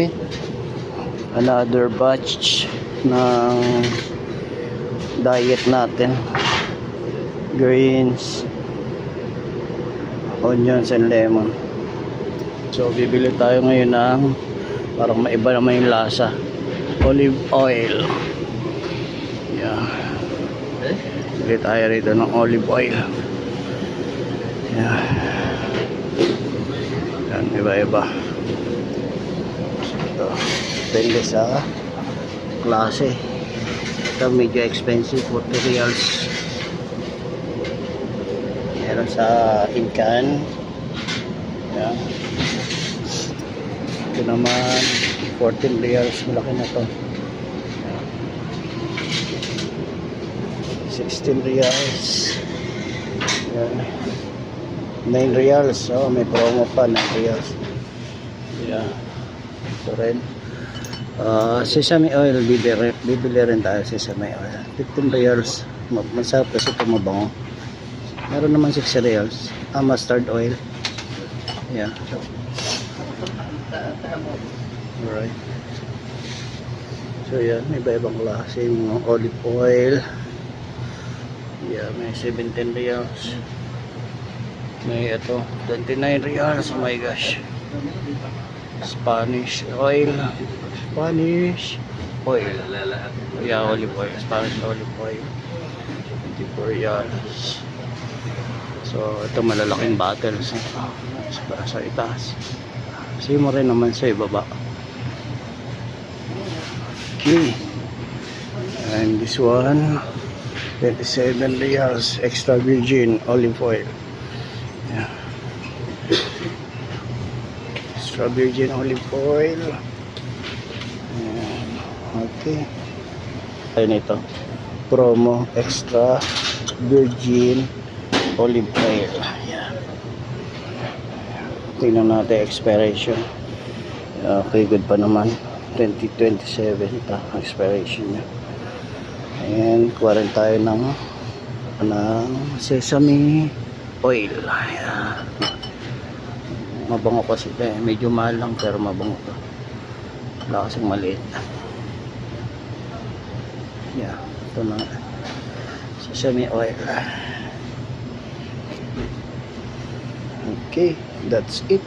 Alright, another batch ng diet natin. Greens, onions and lemon. So bibili tayo ngayon ng parang maiba naman yung lasa, olive oil. Yeah, bili tayo rito ng olive oil. Yeah, yan, iba-iba. Ito, depende sa klase. Ito medyo expensive, 40 reals. Meron sa Incan. Yan. Ito naman 14 reals, malaki na to. Yan. 16 reals. Yan. 9 reals. Oh, may promo pa, 9 reals. Yan. Ito rin. Sesame oil, bibili rin tayo sesame oil. 15 reals. Masarap kasi ito, mabango. Meron naman 6 reals. Mustard oil. Yeah. Alright. So yan, may iba-ibang klase yung olive oil. Yeah, may 17 reals. May ito, 29 reals. Oh my gosh. Spanish oil. Spanish oil. Yeah, olive oil. Spanish olive oil. 24 reals. So, ito malalaking bottles. Para sa itaas. Same mo rin naman sa ibaba. Okay. And this one, 27 reals. Extra virgin olive oil. Yeah. Extra virgin olive oil. Ayan. Okay. Ayun ito. Promo extra virgin olive oil. Ayan. Tingnan natin expiration. Okay, good pa naman. 2027 ito expiration niya. And kuha rin tayo ng sesame oil. Ayan. Mabango kasi ito eh. Medyo mahal lang pero mabango ito. Wala kasing maliit. Yeah, ito na sesame oil. Okay, that's it.